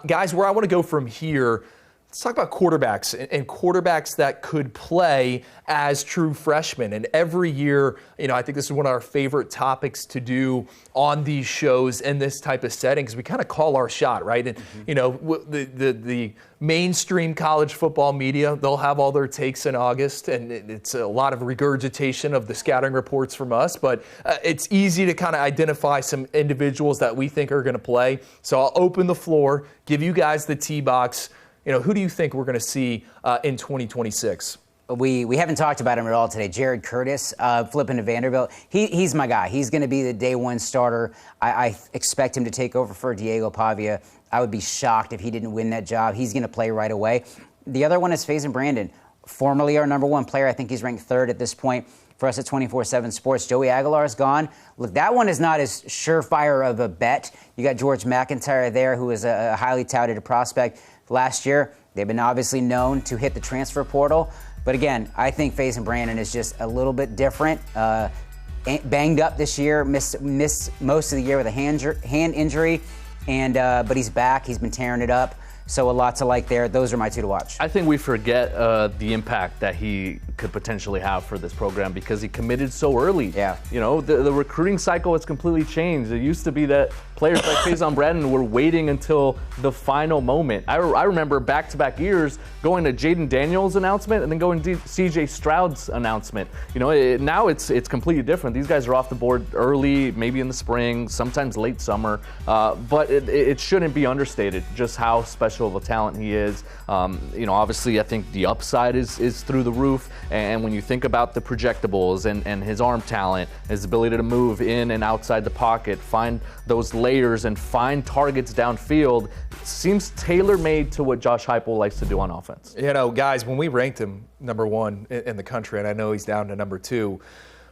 Guys, where I want to go from here, let's talk about quarterbacks and quarterbacks that could play as true freshmen. And every year, I think this is one of our favorite topics to do on these shows in this type of setting, because we kind of call our shot, right? And, the mainstream college football media, they'll have all their takes in August, and it's a lot of regurgitation of the scouting reports from us, but it's easy to kind of identify some individuals that we think are going to play. So I'll open the floor, give you guys the tee box. Who do you think we're going to see in 2026? We haven't talked about him at all today. Jared Curtis, flipping to Vanderbilt. He's my guy. He's going to be the day one starter. I expect him to take over for Diego Pavia. I would be shocked if he didn't win that job. He's going to play right away. The other one is Faizon Brandon, formerly our number one player. I think he's ranked third at this point for us at 24/7 Sports. Joey Aguilar is gone. Look, that one is not as surefire of a bet. You got George McIntyre there, who is a highly touted prospect. Last year, they've been obviously known to hit the transfer portal. But again, I think Faison Brandon is just a little bit different. Banged up this year, missed most of the year with a hand injury, but he's back. He's been tearing it up. So a lot to like there. Those are my two to watch. I think we forget the impact that he could potentially have for this program because he committed so early. Yeah. The recruiting cycle has completely changed. It used to be that players like Faizon Brandon were waiting until the final moment. I remember back-to-back years going to Jaden Daniels' announcement and then going to C.J. Stroud's announcement. Now it's completely different. These guys are off the board early, maybe in the spring, sometimes late summer. But it shouldn't be understated just how special of a talent he is. Obviously, I think the upside is through the roof. And when you think about the projectables and his arm talent, his ability to move in and outside the pocket, find those layers and find targets downfield, seems tailor-made to what Josh Heupel likes to do on offense. Guys, when we ranked him number one in the country, and I know he's down to number two,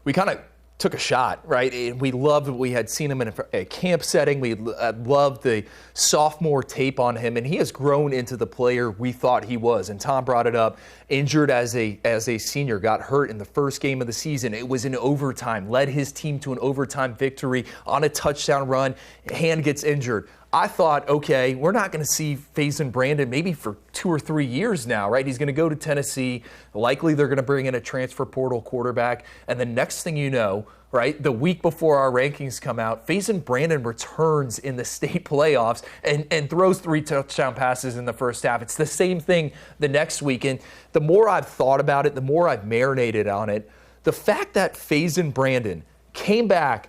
we kind of took a shot, right? And we loved what we had seen him in a camp setting. We loved the sophomore tape on him, and he has grown into the player we thought he was. And Tom brought it up, injured as a senior, got hurt in the first game of the season. It was in overtime, led his team to an overtime victory on a touchdown run. Hand gets injured. I thought, okay, we're not going to see Faison Brandon maybe for 2 or 3 years now, right? He's going to go to Tennessee. Likely they're going to bring in a transfer portal quarterback. And the next thing you know, right, the week before our rankings come out, Faison Brandon returns in the state playoffs and throws 3 touchdown passes in the first half. It's the same thing the next week. And the more I've thought about it, the more I've marinated on it. The fact that Faison Brandon came back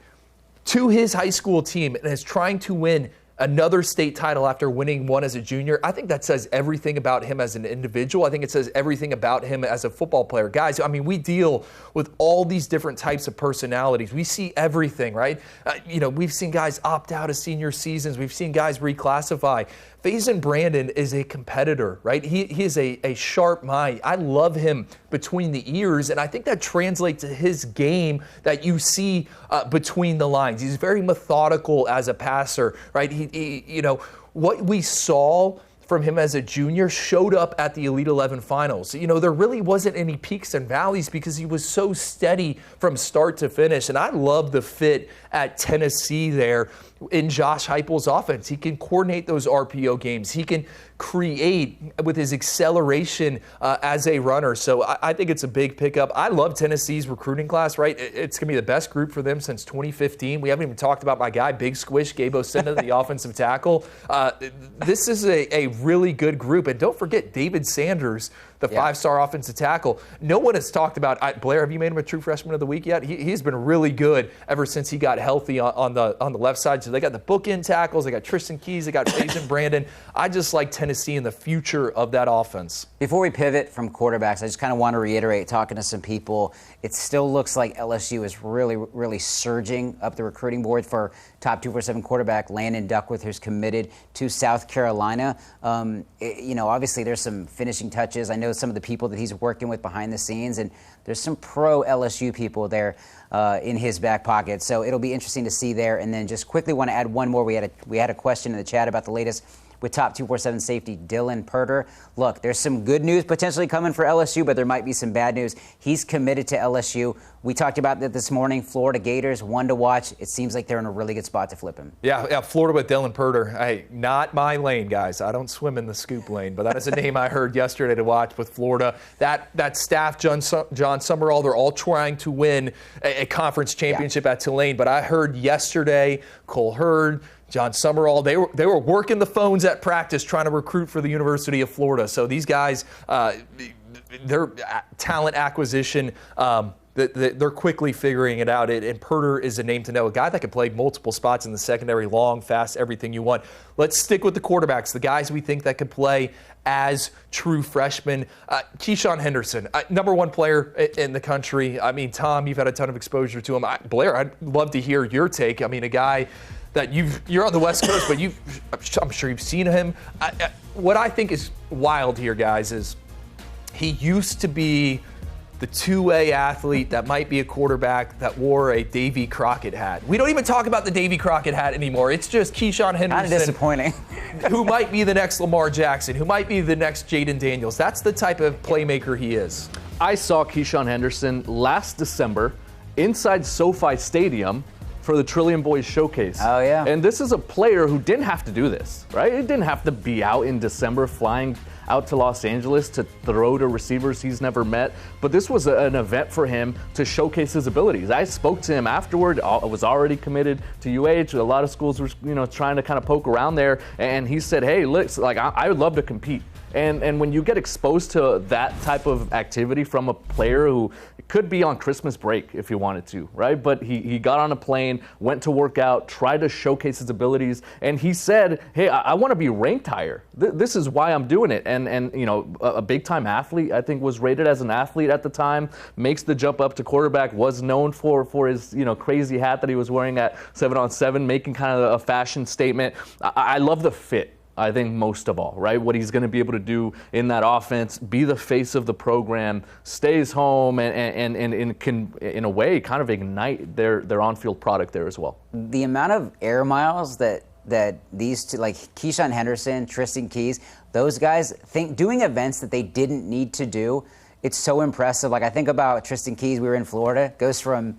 to his high school team and is trying to win another state title after winning one as a junior, I think that says everything about him as an individual. I think it says everything about him as a football player. Guys, we deal with all these different types of personalities. We see everything, right? We've seen guys opt out of senior seasons. We've seen guys reclassify. Faison Brandon is a competitor, right? He is a sharp mind. I love him between the ears, and I think that translates to his game that you see between the lines. He's very methodical as a passer, right? What we saw from him as a junior showed up at the Elite 11 finals. There really wasn't any peaks and valleys because he was so steady from start to finish. And I love the fit at Tennessee there in Josh Heupel's offense. He can coordinate those RPO games. He can create with his acceleration as a runner. So I think it's a big pickup. I love Tennessee's recruiting class, right? It's going to be the best group for them since 2015. We haven't even talked about my guy, Big Squish, Gabe Osenda, the offensive tackle. This is a really good group. And don't forget David Sanders, the 5-star offensive tackle. No one has talked about Blair. Have you made him a true freshman of the week yet? He's been really good ever since he got healthy on the left side. So they got the bookend tackles. They got Tristan Keys. They got Faison Brandon. I just like Tennessee and the future of that offense. Before we pivot from quarterbacks, I just kind of want to reiterate, talking to some people, it still looks like LSU is really, really surging up the recruiting board for top 247 quarterback Landon Duckworth, who's committed to South Carolina. Obviously there's some finishing touches. I know some of the people that he's working with behind the scenes, and there's some pro LSU people there in his back pocket. So it'll be interesting to see there. And then just quickly want to add one more. We had a question in the chat about the latest with top 247 safety Dylan Purter. Look, there's some good news potentially coming for LSU, but there might be some bad news. He's committed to LSU. We talked about that this morning. Florida Gators, one to watch. It seems like they're in a really good spot to flip him. Yeah, Florida with Dylan Purter. Hey, not my lane, guys. I don't swim in the scoop lane, but that is a name I heard yesterday to watch with Florida. That staff, John Summerall, they're all trying to win a conference championship at Tulane. But I heard yesterday, Cole Hurd, John Summerall, they were working the phones at practice trying to recruit for the University of Florida. So these guys, their talent acquisition, they're quickly figuring it out. And Purter is a name to know, a guy that can play multiple spots in the secondary, long, fast, everything you want. Let's stick with the quarterbacks, the guys we think that could play as true freshmen. Keisean Henderson, number one player in the country. I mean, Tom, you've had a ton of exposure to him. Blair, I'd love to hear your take. I mean, a guy that you're on the West Coast, but I'm sure you've seen him. What I think is wild here, guys, is he used to be the two-way athlete that might be a quarterback that wore a Davy Crockett hat. We don't even talk about the Davy Crockett hat anymore. It's just Keisean Henderson. Kind of disappointing. Who might be the next Lamar Jackson, who might be the next Jaden Daniels. That's the type of playmaker he is. I saw Keisean Henderson last December inside SoFi Stadium for the Trillion Boys Showcase. Oh, yeah. And this is a player who didn't have to do this, right? He didn't have to be out in December flying out to Los Angeles to throw to receivers he's never met. But this was an event for him to showcase his abilities. I spoke to him afterward. I was already committed to UH. A lot of schools were, trying to kind of poke around there. And he said, hey, look, I would love to compete. And when you get exposed to that type of activity from a player who could be on Christmas break if he wanted to, right? But he got on a plane, went to work out, tried to showcase his abilities, and he said, hey, I want to be ranked higher. This is why I'm doing it. And a big-time athlete, I think, was rated as an athlete at the time, makes the jump up to quarterback, was known for his crazy hat that he was wearing at 7-on-7, making kind of a fashion statement. I love the fit. I think most of all, right? What he's going to be able to do in that offense, be the face of the program, stays home, and can, in a way, kind of ignite their on-field product there as well. The amount of air miles that these two, like Keisean Henderson, Tristan Keys, those guys doing events that they didn't need to do, it's so impressive. Like I think about Tristan Keys, we were in Florida, goes from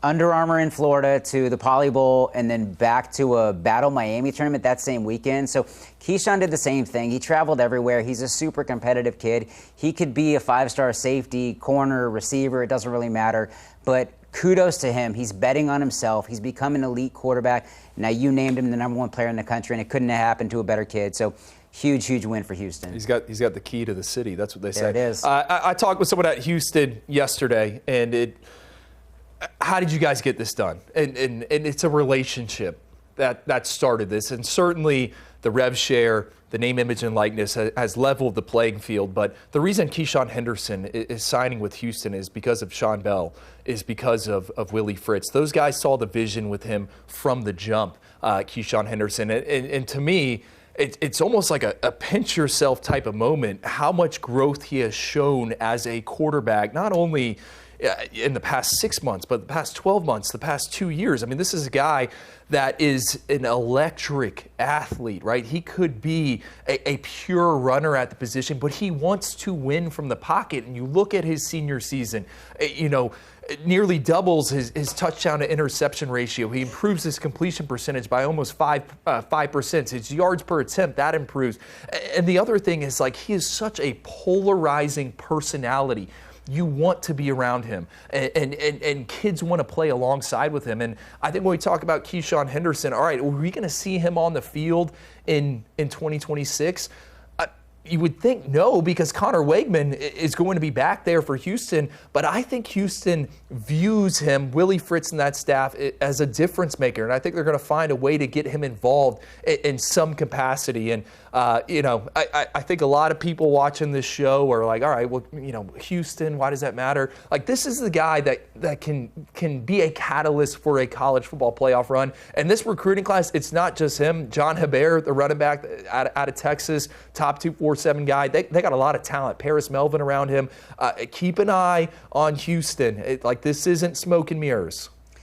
Under Armour in Florida to the Poly Bowl and then back to a Battle Miami tournament that same weekend. So Keisean did the same thing. He traveled everywhere. He's a super competitive kid. He could be a 5-star safety, corner, receiver. It doesn't really matter. But kudos to him. He's betting on himself. He's become an elite quarterback. Now you named him the number one player in the country, and it couldn't have happened to a better kid. So huge win for Houston. He's got the key to the city. That's what they say. There it is. I talked with someone at Houston yesterday, and how did you guys get this done? And it's a relationship that started this. And certainly the rev share, the name, image, and likeness has leveled the playing field. But the reason Keisean Henderson is signing with Houston is because of Sean Bell, is because of Willie Fritz. Those guys saw the vision with him from the jump, Keisean Henderson. And to me, it's almost like a pinch yourself type of moment, how much growth he has shown as a quarterback, not only in the past 6 months, but the past 12 months, the past 2 years. I mean, this is a guy that is an electric athlete, right? He could be a pure runner at the position, but he wants to win from the pocket. And you look at his senior season, nearly doubles his touchdown to interception ratio. He improves his completion percentage by almost 5%. His yards per attempt, that improves. And the other thing is, like, he is such a polarizing personality. You want to be around him, and kids want to play alongside with him. And I think when we talk about Keisean Henderson, all right, are we going to see him on the field in 2026? You would think no, because Connor Wegman is going to be back there for Houston. But I think Houston views him, Willie Fritz and that staff, as a difference maker. And I think they're going to find a way to get him involved in some capacity. And, I think a lot of people watching this show are like, all right, well, Houston, why does that matter? Like, this is the guy that can be a catalyst for a college football playoff run. And this recruiting class, it's not just him. John Hebert, the running back out of Texas, top 247 guy. They got a lot of talent. Paris Melvin around him. Keep an eye on Houston. This isn't smoke and mirrors.